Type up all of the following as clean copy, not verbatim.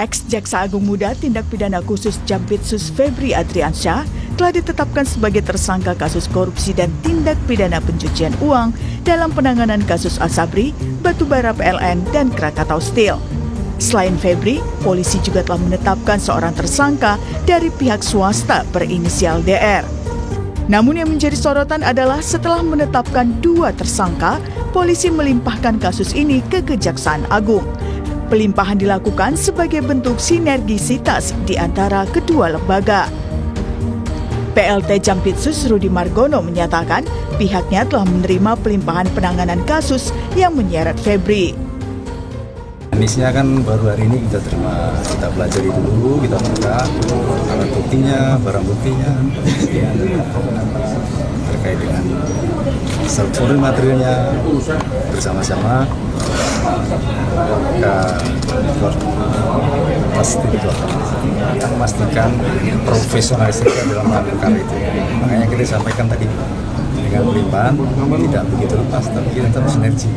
Ex-Jaksa Agung Muda Tindak Pidana Khusus Jampitsus Febri Adriansyah telah ditetapkan sebagai tersangka kasus korupsi dan tindak pidana pencucian uang dalam penanganan kasus Asabri, Batubara PLN, dan Krakatau Steel. Selain Febri, polisi juga telah menetapkan seorang tersangka dari pihak swasta berinisial DR. Namun yang menjadi sorotan adalah setelah menetapkan 2 tersangka, polisi melimpahkan kasus ini ke Kejaksaan Agung. Pelimpahan dilakukan sebagai bentuk sinergisitas di antara kedua lembaga. PLT Jampitsus Rudi Margono menyatakan pihaknya telah menerima pelimpahan penanganan kasus yang menyeret Febri. Teknisnya kan baru hari ini kita terima, kita pelajari dulu, kita buka alat buktinya, barang buktinya, terkait dengan struktur materialnya bersama-sama. Kita memastikan profesionalisme dalam perkara itu. Makanya kita sampaikan tadi dengan pelimpahan tidak begitu lepas, tapi kita tetap sinergi.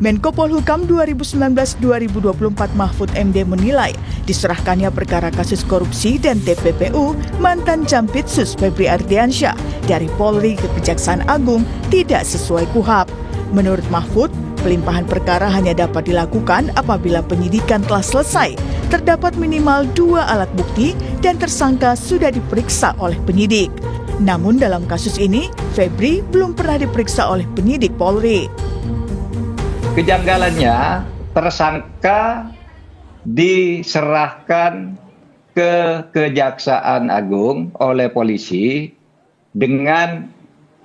Menko Polhukam 2019-2024 Mahfud MD menilai diserahkannya perkara kasus korupsi dan TPPU mantan Jampitsus Febri Ardiansyah dari Polri ke Kejaksaan Agung tidak sesuai KUHAP. Menurut Mahfud, pelimpahan perkara hanya dapat dilakukan apabila penyidikan telah selesai, terdapat minimal 2 alat bukti dan tersangka sudah diperiksa oleh penyidik. Namun dalam kasus ini, Febri belum pernah diperiksa oleh penyidik Polri. Kejanggalannya, tersangka diserahkan ke Kejaksaan Agung oleh polisi dengan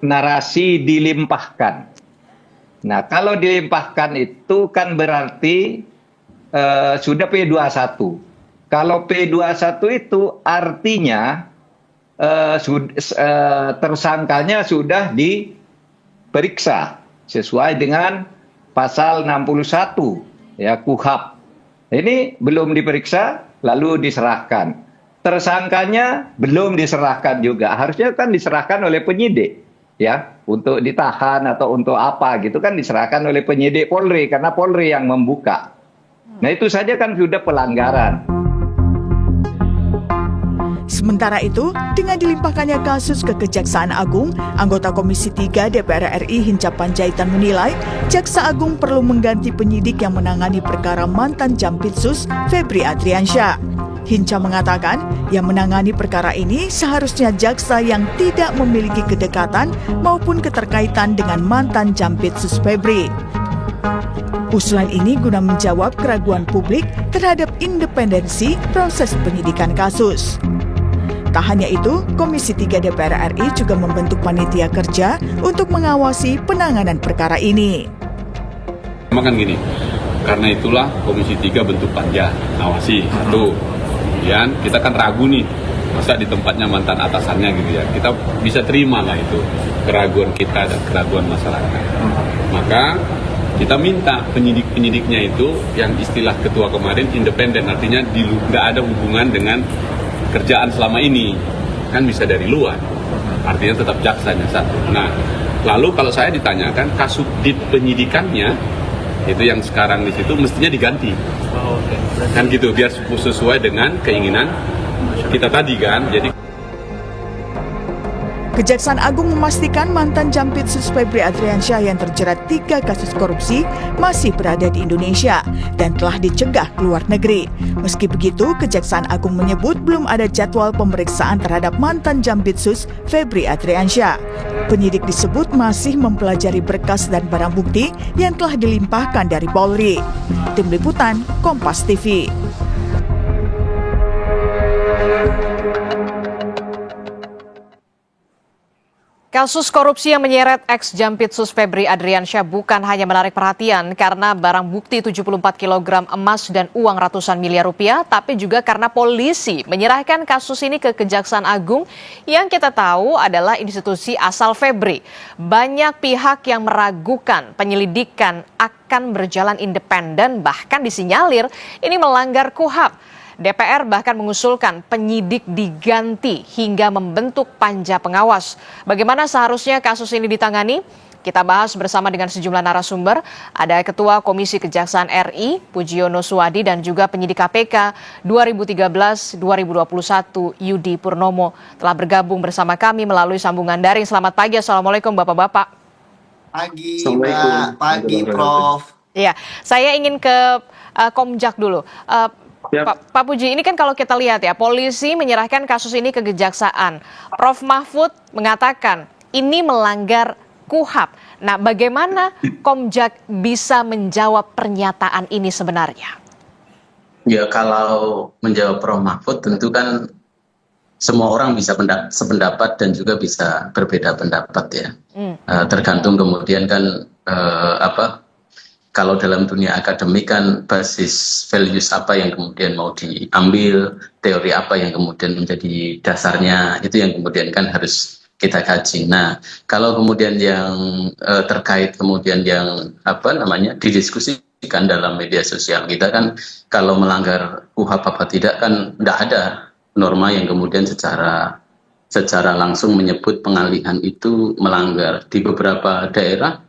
narasi dilimpahkan. Nah, kalau dilimpahkan itu kan berarti sudah P21. Kalau P21 itu artinya tersangkanya sudah diperiksa sesuai dengan Pasal 61 ya KUHAP. Ini belum diperiksa lalu diserahkan. Tersangkanya belum diserahkan juga. Harusnya kan diserahkan oleh penyidik ya, untuk ditahan atau untuk apa gitu kan diserahkan oleh penyidik Polri karena Polri yang membuka. Nah, itu saja kan sudah pelanggaran. Sementara itu, dengan dilimpahkannya kasus ke Kejaksaan Agung, anggota Komisi 3 DPR RI Hinca Panjaitan menilai Jaksa Agung perlu mengganti penyidik yang menangani perkara mantan Jampitsus Febri Adriansyah. Hinca mengatakan yang menangani perkara ini seharusnya jaksa yang tidak memiliki kedekatan maupun keterkaitan dengan mantan Jampitsus Febri. Usulan ini guna menjawab keraguan publik terhadap independensi proses penyidikan kasus. Tak hanya itu, Komisi 3 DPR RI juga membentuk panitia kerja untuk mengawasi penanganan perkara ini. Kan gini, karena itulah Komisi 3 bentuk panja, awasi. Satu, kemudian kita kan ragu nih, masa di tempatnya mantan atasannya gitu ya. Kita bisa terima lah itu, keraguan kita dan keraguan masyarakat. Maka kita minta penyidik-penyidiknya itu yang istilah ketua kemarin independen, artinya nggak ada hubungan dengan kerjaan selama ini, kan bisa dari luar, artinya tetap jaksanya satu. Nah, lalu kalau saya ditanyakan kasus di penyidikannya itu yang sekarang di situ mestinya diganti, kan gitu biar sesuai dengan keinginan kita tadi kan. Jadi Kejaksaan Agung memastikan mantan Jampitsus Febri Adriansyah yang terjerat 3 kasus korupsi masih berada di Indonesia dan telah dicegah keluar negeri. Meski begitu, Kejaksaan Agung menyebut belum ada jadwal pemeriksaan terhadap mantan Jampitsus Febri Adriansyah. Penyidik disebut masih mempelajari berkas dan barang bukti yang telah dilimpahkan dari Polri. Tim Liputan, Kompas TV. Kasus korupsi yang menyeret ex-Jampitsus Febri Adriansyah bukan hanya menarik perhatian karena barang bukti 74 kg emas dan uang ratusan miliar rupiah, tapi juga karena polisi menyerahkan kasus ini ke Kejaksaan Agung yang kita tahu adalah institusi asal Febri. Banyak pihak yang meragukan penyelidikan akan berjalan independen, bahkan disinyalir ini melanggar KUHAP. DPR bahkan mengusulkan penyidik diganti hingga membentuk panja pengawas. Bagaimana seharusnya kasus ini ditangani? Kita bahas bersama dengan sejumlah narasumber. Ada Ketua Komisi Kejaksaan RI, Pujiono Suwadi, dan juga penyidik KPK 2013-2021, Yudi Purnomo, telah bergabung bersama kami melalui sambungan daring. Selamat pagi, Assalamualaikum Bapak-Bapak. Pagi, Mbak. Pagi, Prof. Iya, saya ingin ke Komjak dulu. Pak Puji, ini kan kalau kita lihat ya, polisi menyerahkan kasus ini ke Kejaksaan. Prof Mahfud mengatakan ini melanggar KUHAP. Nah, bagaimana Komjak bisa menjawab pernyataan ini sebenarnya? Ya, kalau menjawab Prof Mahfud tentu kan semua orang bisa sependapat dan juga bisa berbeda pendapat ya. Tergantung kemudian kan kalau dalam dunia akademik kan basis values apa yang kemudian mau diambil, teori apa yang kemudian menjadi dasarnya, itu yang kemudian kan harus kita kaji. Nah, kalau kemudian yang terkait kemudian yang didiskusikan dalam media sosial kita kan, kalau melanggar KUHAP apa tidak kan tidak ada norma yang kemudian secara langsung menyebut pengalihan itu melanggar. Di beberapa daerah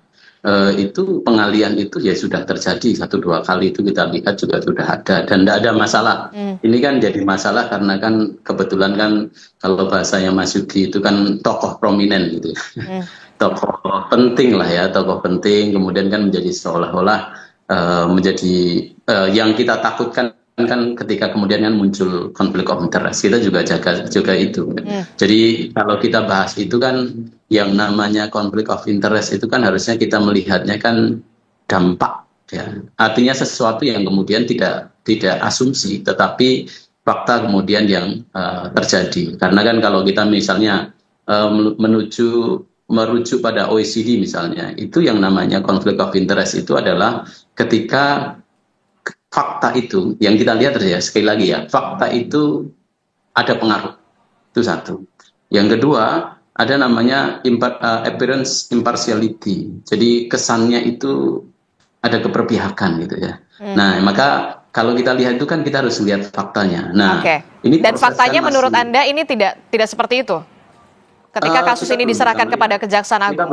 itu pengalihan itu ya sudah terjadi 1-2 kali, itu kita lihat juga sudah ada dan tidak ada masalah. Ini kan jadi masalah karena kan kebetulan kan kalau bahasanya Mas Yudi itu kan tokoh prominent gitu. Tokoh penting lah ya, tokoh penting kemudian kan menjadi seolah-olah menjadi yang kita takutkan kan ketika kemudian kan muncul konflik of interest, kita juga jaga juga itu. Jadi kalau kita bahas itu kan yang namanya konflik of interest itu kan harusnya kita melihatnya kan dampak ya. Artinya sesuatu yang kemudian tidak asumsi tetapi fakta kemudian yang terjadi. Karena kan kalau kita misalnya merujuk pada OECD misalnya, itu yang namanya konflik of interest itu adalah ketika fakta itu, yang kita lihat ya, sekali lagi ya, fakta itu ada pengaruh, itu satu. Yang kedua, ada namanya appearance impartiality, jadi kesannya itu ada keberpihakan gitu ya. Nah, maka kalau kita lihat itu kan kita harus lihat faktanya. Nah, ini dan faktanya kan menurut Anda ini tidak seperti itu? Ketika kasus ini diserahkan kepada Kejaksaan Agung?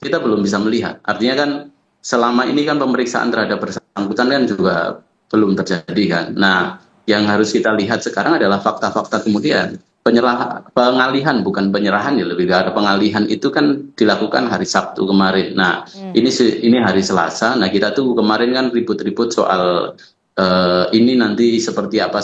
Kita belum bisa melihat. Artinya kan selama ini kan pemeriksaan terhadap bersangkutan kan juga belum terjadi kan. Nah, yang harus kita lihat sekarang adalah fakta-fakta kemudian. Pengalihan, bukan penyerahan ya, lebih ke pengalihan itu kan dilakukan hari Sabtu kemarin. Nah, ini hari Selasa. Nah, kita tuh kemarin kan ribut-ribut soal ini nanti seperti apa,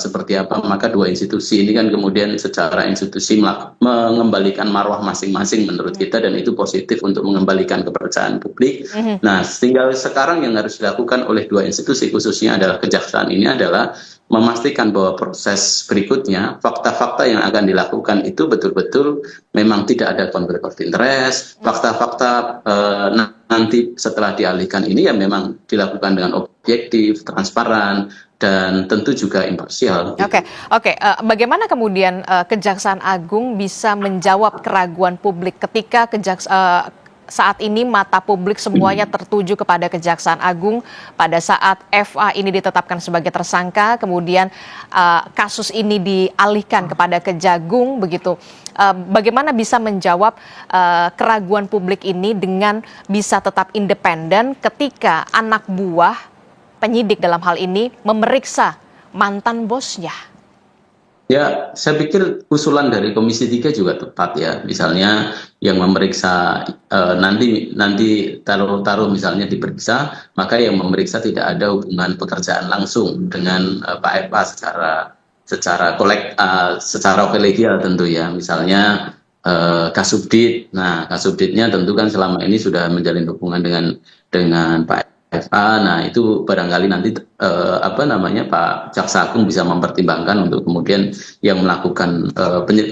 maka dua institusi ini kan kemudian secara institusi mengembalikan marwah masing-masing menurut kita, dan itu positif untuk mengembalikan kepercayaan publik. Nah, tinggal sekarang yang harus dilakukan oleh dua institusi khususnya adalah Kejaksaan ini adalah memastikan bahwa proses berikutnya, fakta-fakta yang akan dilakukan itu betul-betul memang tidak ada konflik of interest, fakta-fakta nanti setelah dialihkan ini ya memang dilakukan dengan objektif, transparan, dan tentu juga imparsial. Oke. Bagaimana kemudian Kejaksaan Agung bisa menjawab keraguan publik ketika saat ini mata publik semuanya tertuju kepada Kejaksaan Agung pada saat FA ini ditetapkan sebagai tersangka, kemudian kasus ini dialihkan kepada Kejagung begitu. Bagaimana bisa menjawab keraguan publik ini dengan bisa tetap independen ketika anak buah penyidik dalam hal ini memeriksa mantan bosnya? Ya, saya pikir usulan dari Komisi 3 juga tepat ya. Misalnya yang memeriksa nanti taruh misalnya diperiksa, maka yang memeriksa tidak ada hubungan pekerjaan langsung dengan Pak FA secara kolegial tentu ya. Misalnya Kasubdit. Nah, Kasubditnya tentu kan selama ini sudah menjalin hubungan dengan Pak FA. Nah, itu barangkali nanti Pak Jaksa Agung bisa mempertimbangkan untuk kemudian yang melakukan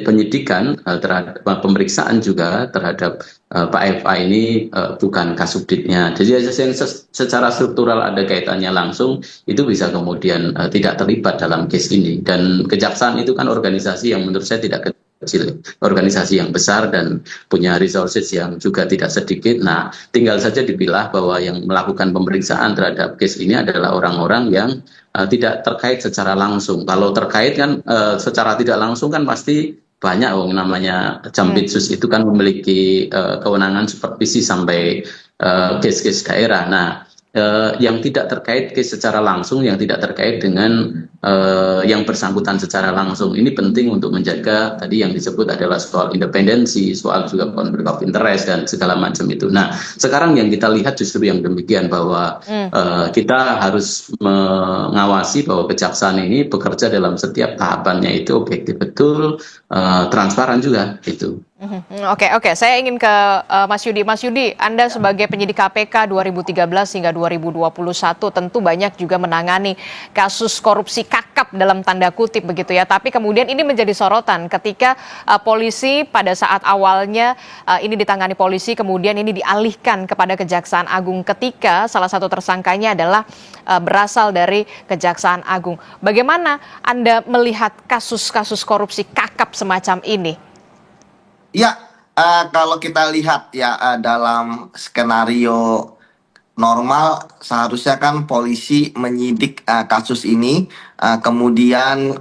penyidikan terhadap pemeriksaan juga terhadap Pak FA ini bukan Kasubditnya. Jadi yang secara struktural ada kaitannya langsung itu bisa kemudian tidak terlibat dalam case ini. Dan Kejaksaan itu kan organisasi yang menurut saya tidak kecil, organisasi yang besar dan punya resources yang juga tidak sedikit. Nah, tinggal saja dipilah bahwa yang melakukan pemeriksaan terhadap case ini adalah orang-orang yang tidak terkait secara langsung. Kalau terkait kan secara tidak langsung kan pasti banyak namanya Jampitsus itu kan memiliki kewenangan supervisi sampai case-case daerah. Nah, yang tidak terkait case secara langsung, yang tidak terkait dengan yang bersangkutan secara langsung, ini penting untuk menjaga tadi yang disebut adalah soal independensi, soal juga konflik of interest dan segala macam itu. Nah, sekarang yang kita lihat justru yang demikian, bahwa kita harus mengawasi bahwa kejaksaan ini bekerja dalam setiap tahapannya itu objektif betul, transparan juga itu. Oke, saya ingin ke Mas Yudi. Mas Yudi, Anda sebagai penyidik KPK 2013 hingga 2021 tentu banyak juga menangani kasus korupsi kakap dalam tanda kutip begitu ya. Tapi kemudian ini menjadi sorotan ketika polisi pada saat awalnya ini ditangani polisi, kemudian ini dialihkan kepada Kejaksaan Agung ketika salah satu tersangkanya adalah berasal dari Kejaksaan Agung. Bagaimana Anda melihat kasus-kasus korupsi kakap semacam ini? Ya, kalau kita lihat ya dalam skenario normal seharusnya kan polisi menyidik kasus ini, kemudian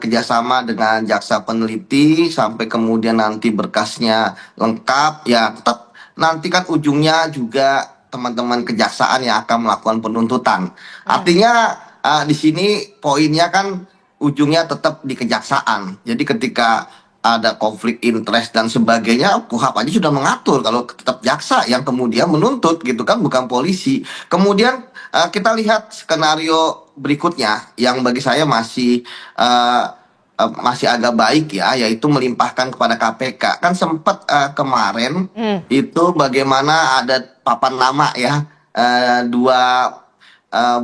kerjasama dengan jaksa peneliti sampai kemudian nanti berkasnya lengkap, ya tetap nanti kan ujungnya juga teman-teman kejaksaan yang akan melakukan penuntutan. Artinya di sini poinnya kan ujungnya tetap di kejaksaan. Jadi ketika ada konflik interest dan sebagainya, KUHP aja sudah mengatur kalau tetap jaksa yang kemudian menuntut gitu kan, bukan polisi. Kemudian kita lihat skenario berikutnya yang bagi saya masih agak baik ya, yaitu melimpahkan kepada KPK. Kan sempat kemarin itu bagaimana ada papan nama ya, dua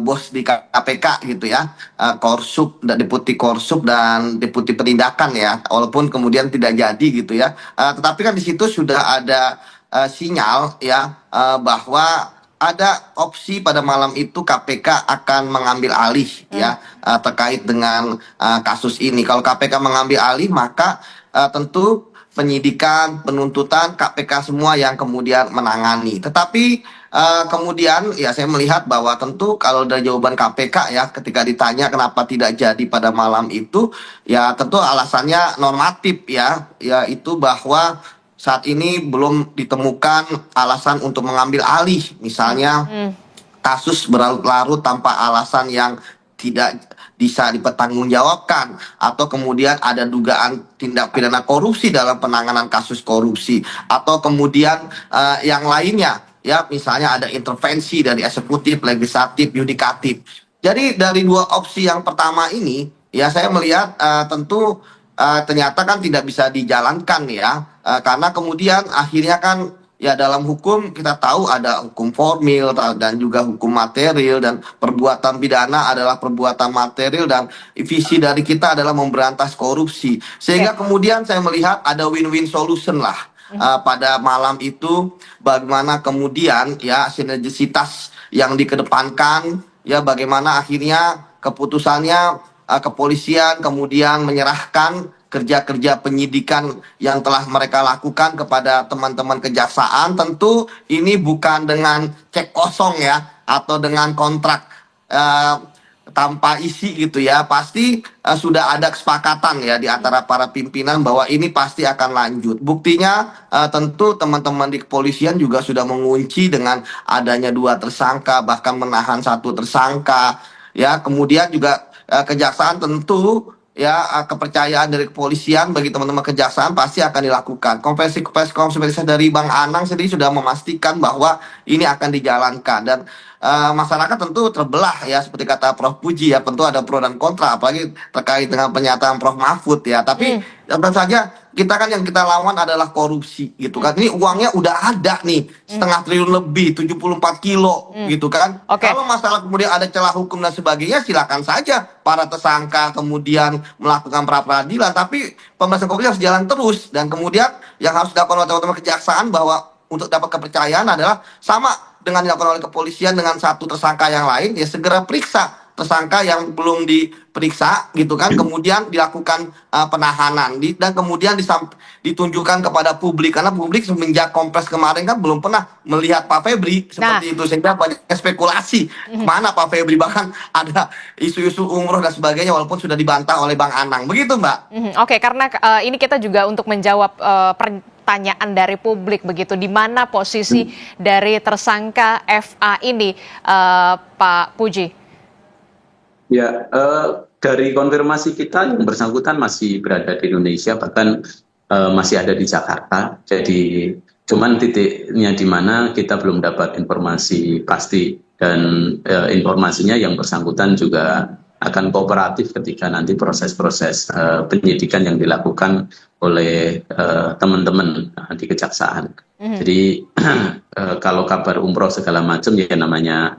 bos di KPK gitu ya, Korsup, Deputi Korsup dan Deputi Penindakan ya, walaupun kemudian tidak jadi gitu ya. Tetapi kan di situ sudah ada sinyal ya, bahwa ada opsi pada malam itu KPK akan mengambil alih ya, terkait dengan kasus ini. Kalau KPK mengambil alih, maka tentu penyidikan, penuntutan KPK semua yang kemudian menangani. Tetapi kemudian ya saya melihat bahwa tentu kalau dari jawaban KPK ya ketika ditanya kenapa tidak jadi pada malam itu, ya tentu alasannya normatif ya, yaitu bahwa saat ini belum ditemukan alasan untuk mengambil alih. Misalnya kasus berlarut-larut tanpa alasan yang tidak bisa dipertanggungjawabkan, atau kemudian ada dugaan tindak pidana korupsi dalam penanganan kasus korupsi, atau kemudian yang lainnya ya, misalnya ada intervensi dari eksekutif, legislatif, yudikatif. Jadi dari dua opsi yang pertama ini ya saya melihat tentu ternyata kan tidak bisa dijalankan ya, karena kemudian akhirnya kan ya dalam hukum kita tahu ada hukum formil dan juga hukum material, dan perbuatan pidana adalah perbuatan material dan visi dari kita adalah memberantas korupsi. Sehingga kemudian saya melihat ada win-win solution lah pada malam itu, bagaimana kemudian ya sinergisitas yang dikedepankan ya, bagaimana akhirnya keputusannya kepolisian kemudian menyerahkan kerja-kerja penyidikan yang telah mereka lakukan kepada teman-teman kejaksaan. Tentu ini bukan dengan cek kosong ya, atau dengan kontrak tanpa isi gitu ya. Pasti sudah ada kesepakatan ya di antara para pimpinan bahwa ini pasti akan lanjut. Buktinya tentu teman-teman di kepolisian juga sudah mengunci dengan adanya 2 tersangka, bahkan menahan 1 tersangka ya. Kemudian juga kejaksaan tentu ya, kepercayaan dari kepolisian bagi teman-teman kejaksaan pasti akan dilakukan. Konferensi dari Bang Anang sendiri sudah memastikan bahwa ini akan dijalankan, dan masyarakat tentu terbelah ya, seperti kata Prof Puji ya, tentu ada pro dan kontra, apalagi terkait dengan pernyataan Prof Mahfud ya. Tapi tentu saja kita kan yang kita lawan adalah korupsi gitu kan. Ini uangnya udah ada nih, 0,5 triliun lebih, 74 kilo gitu kan. Kalau masalah kemudian ada celah hukum dan sebagainya, silakan saja para tersangka kemudian melakukan pra-peradilan, tapi pembahasan korupsi harus jalan terus. Dan kemudian yang harus dilakukan oleh teman-teman kejaksaan bahwa untuk dapat kepercayaan adalah sama dengan dilakukan oleh kepolisian dengan 1 tersangka yang lain, ya segera periksa tersangka yang belum diperiksa gitu kan, kemudian dilakukan penahanan dan kemudian ditunjukkan kepada publik, karena publik semenjak Kompres kemarin kan belum pernah melihat Pak Febri seperti itu, sehingga banyak spekulasi mana Pak Febri, bahkan ada isu-isu umroh dan sebagainya walaupun sudah dibantah oleh Bang Anang, begitu Mbak. Oke, karena ini kita juga untuk menjawab pertanyaan dari publik begitu, di mana posisi dari tersangka FA ini, Pak Puji? Ya, dari konfirmasi kita yang bersangkutan masih berada di Indonesia, bahkan masih ada di Jakarta. Jadi cuman titiknya di mana kita belum dapat informasi pasti, dan informasinya yang bersangkutan juga akan kooperatif ketika nanti proses-proses penyidikan yang dilakukan oleh teman-teman di kejaksaan. Jadi kalau kabar umroh segala macam ya namanya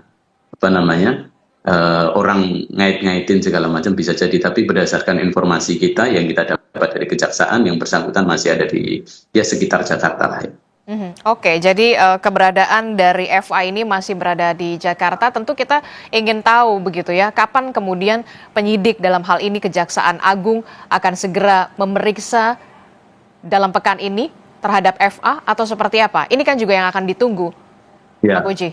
orang ngait-ngaitin segala macam bisa jadi, tapi berdasarkan informasi kita yang kita dapat dari kejaksaan, yang bersangkutan masih ada di sekitar Jakarta lah. Oke, jadi keberadaan dari FA ini masih berada di Jakarta. Tentu kita ingin tahu begitu ya, kapan kemudian penyidik dalam hal ini Kejaksaan Agung akan segera memeriksa dalam pekan ini terhadap FA atau seperti apa? Ini kan juga yang akan ditunggu, Ya, Pak Puji.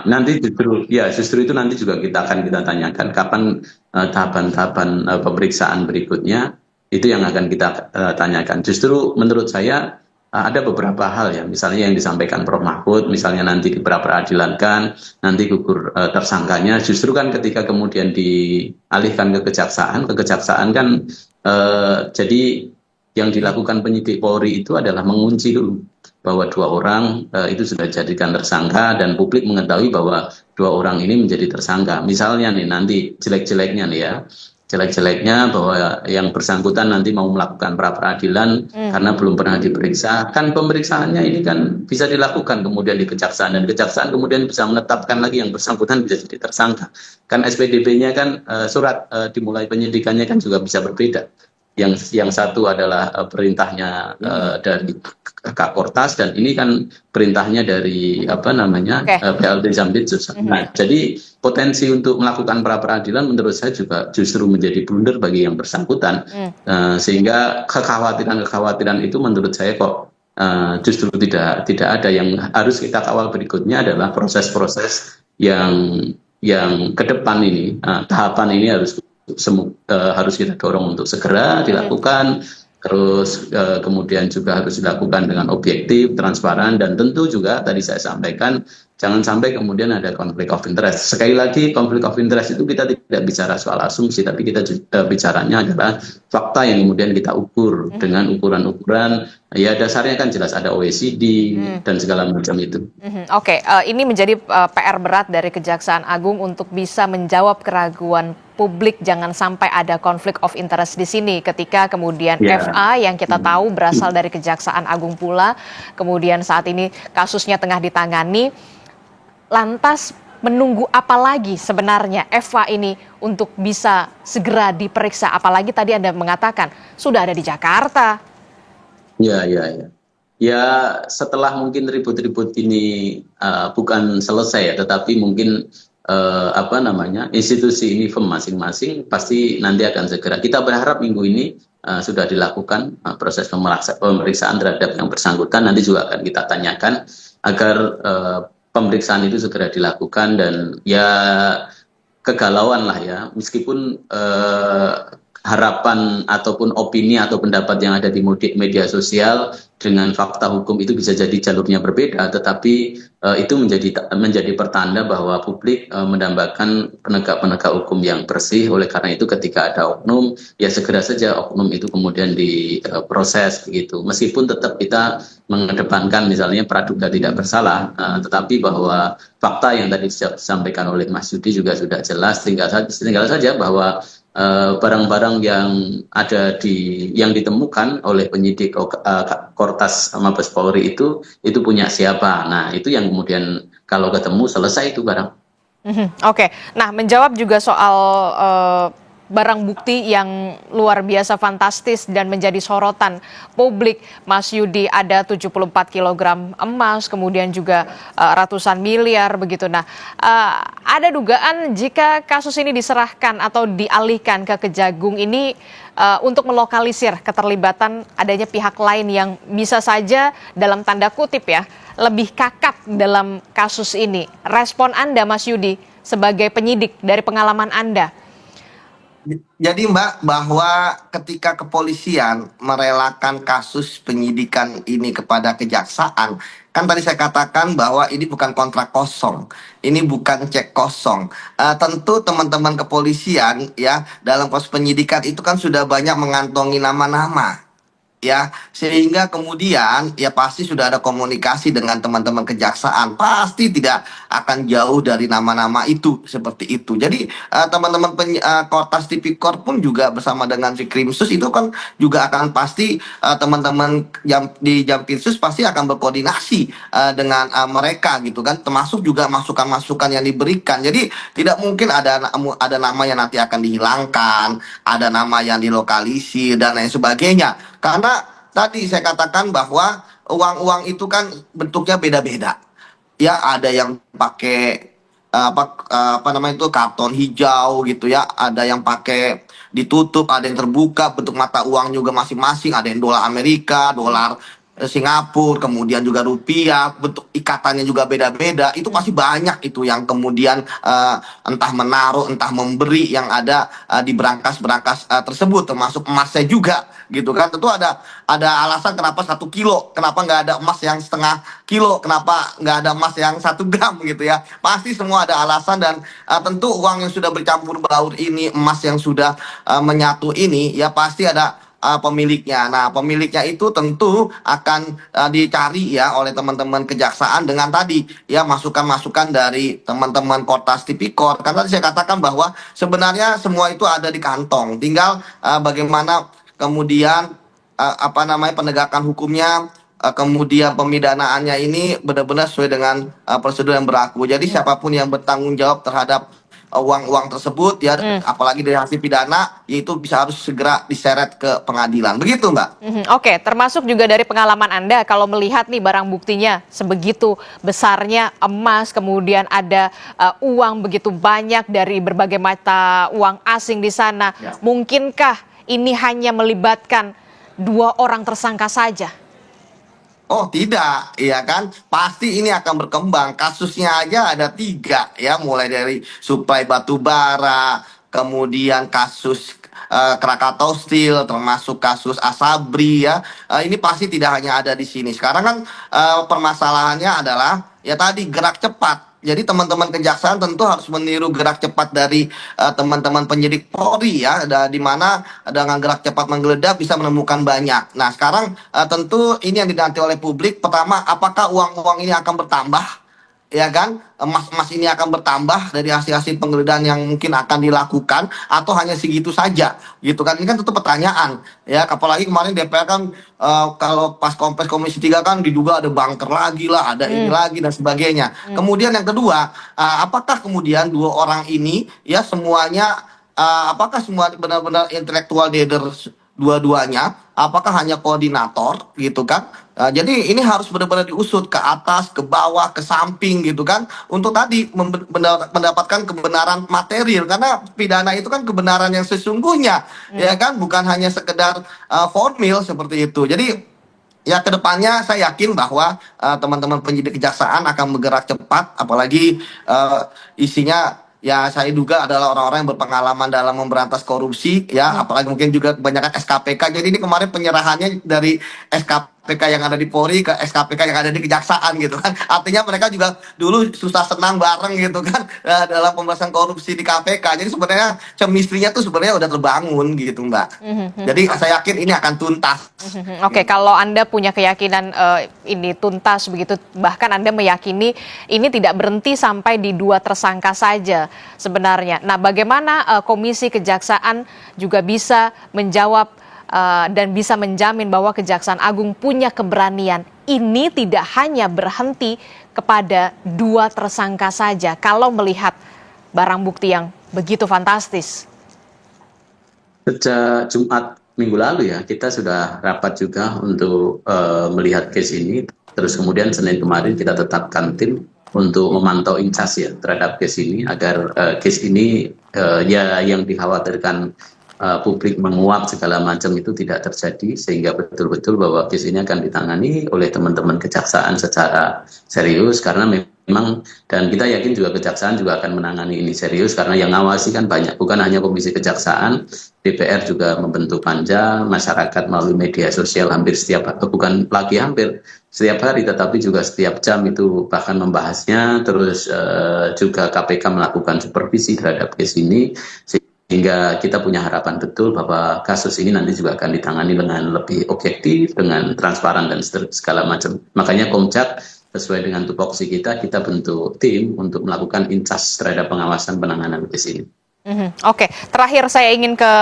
nanti justru itu nanti juga kita tanyakan kapan tahapan-tahapan pemeriksaan berikutnya, itu yang akan kita tanyakan. Justru menurut saya ada beberapa hal ya, misalnya yang disampaikan Prof. Mahfud, misalnya nanti diperadilankan, nanti gugur tersangkanya, justru kan ketika kemudian dialihkan ke kejaksaan kan jadi yang dilakukan penyidik Polri itu adalah mengunci dulu bahwa dua orang itu sudah dijadikan tersangka, dan publik mengetahui bahwa dua orang ini menjadi tersangka. Misalnya nih nanti jelek-jeleknya bahwa yang bersangkutan nanti mau melakukan pra-peradilan karena belum pernah diperiksa, kan pemeriksaannya ini kan bisa dilakukan kemudian di kejaksaan, dan kejaksaan kemudian bisa menetapkan lagi yang bersangkutan bisa jadi tersangka. Kan SPDB-nya kan surat dimulai penyidikannya kan juga bisa berbeda. Yang satu adalah perintahnya dari Kak Kortas, dan ini kan perintahnya dari PLT Jambitsus. Nah, jadi potensi untuk melakukan pra peradilan menurut saya juga justru menjadi blunder bagi yang bersangkutan, sehingga kekhawatiran itu menurut saya kok justru tidak ada. Yang harus kita kawal berikutnya adalah proses-proses yang ke depan ini, tahapan ini harus kita dorong untuk segera dilakukan, terus kemudian juga harus dilakukan dengan objektif, transparan, dan tentu juga tadi saya sampaikan jangan sampai kemudian ada konflik of interest. Sekali lagi, konflik of interest itu kita tidak bicara soal asumsi, tapi kita bicaranya adalah fakta yang kemudian kita ukur dengan ukuran-ukuran, ya dasarnya kan jelas ada OECD dan segala macam itu. Oke, ini menjadi PR berat dari Kejaksaan Agung untuk bisa menjawab keraguan publik, jangan sampai ada konflik of interest di sini ketika kemudian FA yang kita tahu berasal dari Kejaksaan Agung pula, kemudian saat ini kasusnya tengah ditangani. Lantas menunggu apa lagi sebenarnya FA ini untuk bisa segera diperiksa, apalagi tadi Anda mengatakan sudah ada di Jakarta. Ya, setelah mungkin ribut-ribut ini bukan selesai ya, tetapi mungkin institusi ini firm masing-masing pasti nanti akan segera. Kita berharap minggu ini sudah dilakukan proses pemeriksaan terhadap yang bersangkutan. Nanti juga akan kita tanyakan agar pemeriksaan itu segera dilakukan, dan ya kegalauan lah ya, meskipun harapan ataupun opini atau pendapat yang ada di media sosial dengan fakta hukum itu bisa jadi jalurnya berbeda, tetapi itu menjadi pertanda bahwa publik mendambakan penegak hukum yang bersih. Oleh karena itu ketika ada oknum, ya segera saja oknum itu kemudian diproses begitu. Meskipun tetap kita mengedepankan misalnya praduga tidak bersalah, tetapi bahwa fakta yang tadi disampaikan oleh Mas Yudi juga sudah jelas. Tinggal saja bahwa barang-barang yang yang ditemukan oleh penyidik Kortas Mabes Polri itu punya siapa. Nah, itu yang kemudian kalau ketemu selesai itu barang. Oke. Nah, menjawab juga soal barang bukti yang luar biasa fantastis dan menjadi sorotan publik. Mas Yudi, ada 74 kilogram emas, kemudian juga ratusan miliar begitu. Nah, ada dugaan jika kasus ini diserahkan atau dialihkan ke Kejagung ini untuk melokalisir keterlibatan adanya pihak lain yang bisa saja dalam tanda kutip ya, lebih kakap dalam kasus ini. Respon Anda, Mas Yudi, sebagai penyidik dari pengalaman Anda? Jadi Mbak, bahwa ketika kepolisian merelakan kasus penyidikan ini kepada kejaksaan, kan tadi saya katakan bahwa ini bukan kontrak kosong, ini bukan cek kosong. Tentu teman-teman kepolisian ya dalam proses penyidikan itu kan sudah banyak mengantongi nama-nama. Ya, sehingga kemudian ya pasti sudah ada komunikasi dengan teman-teman kejaksaan, pasti tidak akan jauh dari nama-nama itu seperti itu. Jadi teman-teman Kotas Tipikor pun juga bersama dengan si Krimsus itu kan juga akan pasti teman-teman di Jampitsus pasti akan berkoordinasi dengan mereka gitu kan, termasuk juga masukan-masukan yang diberikan. Jadi tidak mungkin ada nama yang nanti akan dihilangkan, ada nama yang dilokalisir dan lain sebagainya. Karena tadi saya katakan bahwa uang-uang itu kan bentuknya beda-beda. Ya, ada yang pakai apa namanya itu karton hijau gitu ya, ada yang pakai ditutup, ada yang terbuka, bentuk mata uang juga masing-masing, ada yang dolar Amerika, dolar Singapura, kemudian juga rupiah, bentuk ikatannya juga beda-beda. Itu masih banyak itu yang kemudian entah menaruh, entah memberi yang ada di berangkas-berangkas tersebut, termasuk emasnya juga, gitu kan. Tentu ada alasan kenapa 1 kilo, kenapa nggak ada emas yang setengah kilo, kenapa nggak ada emas yang 1 gram gitu ya. Pasti semua ada alasan dan tentu uang yang sudah bercampur baur ini, emas yang sudah menyatu ini, ya pasti ada pemiliknya. Nah, pemiliknya itu tentu akan dicari ya oleh teman-teman kejaksaan dengan tadi ya masukan-masukan dari teman-teman Kotas Tipikor. Karena tadi saya katakan bahwa sebenarnya semua itu ada di kantong. Tinggal bagaimana kemudian penegakan hukumnya, kemudian pemidanaannya ini benar-benar sesuai dengan prosedur yang berlaku. Jadi siapapun yang bertanggung jawab terhadap uang-uang tersebut ya, apalagi dari hasil pidana, yaitu bisa harus segera diseret ke pengadilan. Begitu, Mbak. Oke, termasuk juga dari pengalaman Anda kalau melihat nih barang buktinya sebegitu besarnya emas, kemudian ada uang begitu banyak dari berbagai mata uang asing di sana. Ya. Mungkinkah ini hanya melibatkan 2 orang tersangka saja? Oh tidak, ya kan? Pasti ini akan berkembang. Kasusnya aja ada 3 ya, mulai dari suplai batu bara, kemudian kasus Krakatau Steel, termasuk kasus Asabri ya. Ini pasti tidak hanya ada di sini. Sekarang kan permasalahannya adalah ya tadi gerak cepat. Jadi teman-teman kejaksaan tentu harus meniru gerak cepat dari teman-teman penyidik Polri ya, di mana dengan gerak cepat menggeledah bisa menemukan banyak. Nah sekarang tentu ini yang dinanti oleh publik. Pertama, apakah uang-uang ini akan bertambah? Ya kan, emas-emas ini akan bertambah dari hasil-hasil penggeledahan yang mungkin akan dilakukan atau hanya segitu saja gitu kan. Ini kan tentu pertanyaan ya, apalagi kemarin DPR kan kalau pas Kompes Komisi 3 kan diduga ada bunker lagi lah, ada ini lagi dan sebagainya. Kemudian yang kedua, apakah kemudian 2 orang ini ya semuanya apakah semua benar-benar intellectual leader dua-duanya, apakah hanya koordinator gitu kan. Jadi ini harus benar-benar diusut ke atas, ke bawah, ke samping gitu kan, untuk tadi mendapatkan kebenaran material, karena pidana itu kan kebenaran yang sesungguhnya ya kan, bukan hanya sekedar formil seperti itu. Jadi ya kedepannya saya yakin bahwa teman-teman penyidik kejaksaan akan bergerak cepat, apalagi isinya ya saya duga adalah orang-orang yang berpengalaman dalam memberantas korupsi ya, apalagi mungkin juga kebanyakan SKPK. Jadi ini kemarin penyerahannya dari SKPK yang ada di Polri ke SKPK yang ada di kejaksaan gitu kan. Artinya mereka juga dulu susah senang bareng gitu kan dalam pembahasan korupsi di KPK. Jadi sebenarnya chemistry-nya tuh sebenarnya udah terbangun gitu, Mbak. Jadi saya yakin ini akan tuntas. Oke, kalau Anda punya keyakinan ini tuntas begitu, bahkan Anda meyakini ini tidak berhenti sampai di 2 tersangka saja sebenarnya. Nah, bagaimana Komisi Kejaksaan juga bisa menjawab dan bisa menjamin bahwa Kejaksaan Agung punya keberanian ini tidak hanya berhenti kepada 2 tersangka saja kalau melihat barang bukti yang begitu fantastis? Sejak Jumat minggu lalu ya, kita sudah rapat juga untuk melihat case ini. Terus kemudian Senin kemarin kita tetapkan tim untuk memantau incas ya terhadap case ini agar case ini ya yang dikhawatirkan publik menguap segala macam itu tidak terjadi, sehingga betul-betul bahwa case ini akan ditangani oleh teman-teman kejaksaan secara serius, karena memang dan kita yakin juga kejaksaan juga akan menangani ini serius karena yang ngawasi kan banyak, bukan hanya Komisi Kejaksaan, DPR juga membentuk panja, masyarakat melalui media sosial hampir setiap, bukan lagi hampir setiap hari, tetapi juga setiap jam itu bahkan membahasnya, terus juga KPK melakukan supervisi terhadap case ini, sehingga kita punya harapan betul bahwa kasus ini nanti juga akan ditangani dengan lebih objektif, dengan transparan dan segala macam. Makanya Komjak sesuai dengan tupoksi kita bentuk tim untuk melakukan incas terhadap pengawasan penanganan case ini. Oke, terakhir saya ingin ke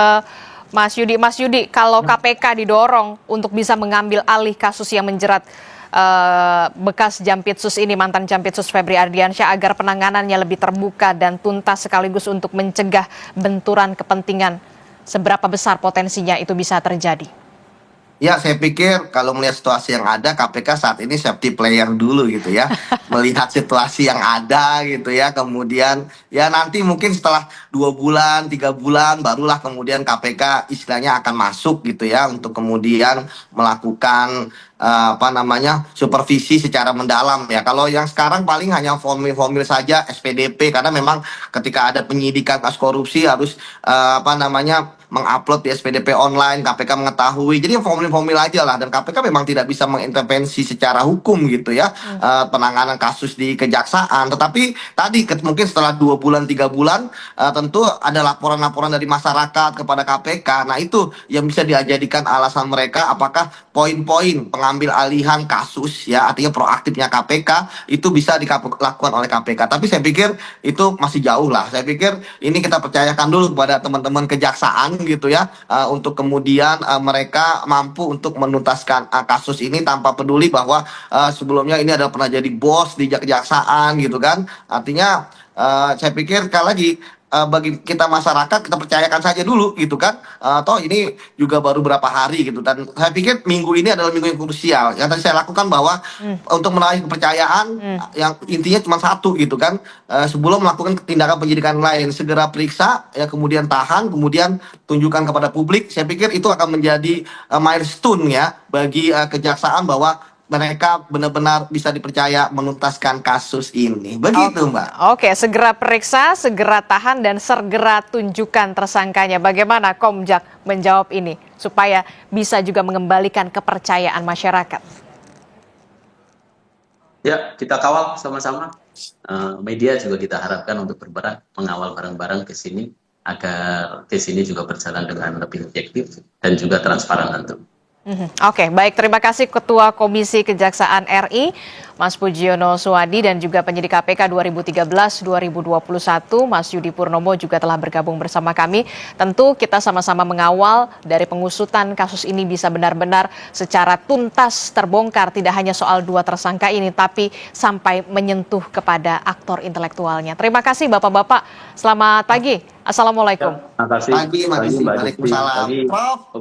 Mas Yudi. Mas Yudi, kalau KPK didorong untuk bisa mengambil alih kasus yang menjerat bekas Jampitsus ini, mantan Jampitsus Febri Ardiansyah, agar penanganannya lebih terbuka dan tuntas sekaligus untuk mencegah benturan kepentingan, seberapa besar potensinya itu bisa terjadi? Ya, saya pikir kalau melihat situasi yang ada, KPK saat ini safety player dulu gitu ya. Melihat situasi yang ada gitu ya. Kemudian ya nanti mungkin setelah 2 bulan, 3 bulan, barulah kemudian KPK istilahnya akan masuk gitu ya. Untuk kemudian melakukan supervisi secara mendalam ya. Kalau yang sekarang paling hanya formil-formil saja, SPDP, karena memang ketika ada penyidikan kasus korupsi harus mengupload di SPDP online, KPK mengetahui. Jadi formil-formil aja lah, dan KPK memang tidak bisa mengintervensi secara hukum gitu ya, penanganan kasus di kejaksaan. Tetapi tadi mungkin setelah 2 bulan, 3 bulan, tentu ada laporan-laporan dari masyarakat kepada KPK. Nah itu yang bisa dijadikan alasan mereka, apakah poin-poin pengambil alihan kasus ya, artinya proaktifnya KPK itu bisa dilakukan oleh KPK. Tapi saya pikir itu masih jauh lah. Saya pikir ini kita percayakan dulu kepada teman-teman kejaksaan gitu ya, untuk kemudian mereka mampu untuk menuntaskan kasus ini tanpa peduli bahwa sebelumnya ini adalah pernah jadi bos di kejaksaan gitu kan. Artinya saya pikir sekali lagi, bagi kita masyarakat, kita percayakan saja dulu gitu kan. Toh ini juga baru berapa hari gitu, dan saya pikir minggu ini adalah minggu yang krusial. Yang tadi saya lakukan bahwa untuk meraih kepercayaan yang intinya cuma satu gitu kan, sebelum melakukan tindakan penyidikan lain, segera periksa ya, kemudian tahan, kemudian tunjukkan kepada publik. Saya pikir itu akan menjadi milestone ya bagi kejaksaan bahwa mereka benar-benar bisa dipercaya menuntaskan kasus ini. Begitu, Mbak. Oke, segera periksa, segera tahan, dan segera tunjukkan tersangkanya. Bagaimana Komjak menjawab ini supaya bisa juga mengembalikan kepercayaan masyarakat? Ya, kita kawal sama-sama. Media juga kita harapkan untuk berperan mengawal bareng-bareng case ini agar case ini juga berjalan dengan lebih objektif dan juga transparan tentu. Oke, baik, terima kasih Ketua Komisi Kejaksaan RI, Mas Pujiono Suwadi, dan juga penyidik KPK 2013-2021, Mas Yudi Purnomo juga telah bergabung bersama kami. Tentu kita sama-sama mengawal dari pengusutan kasus ini bisa benar-benar secara tuntas terbongkar, tidak hanya soal 2 tersangka ini, tapi sampai menyentuh kepada aktor intelektualnya. Terima kasih Bapak-Bapak, selamat pagi. Assalamualaikum. Terima kasih. Pagi, Waalaikumsalam. Prof.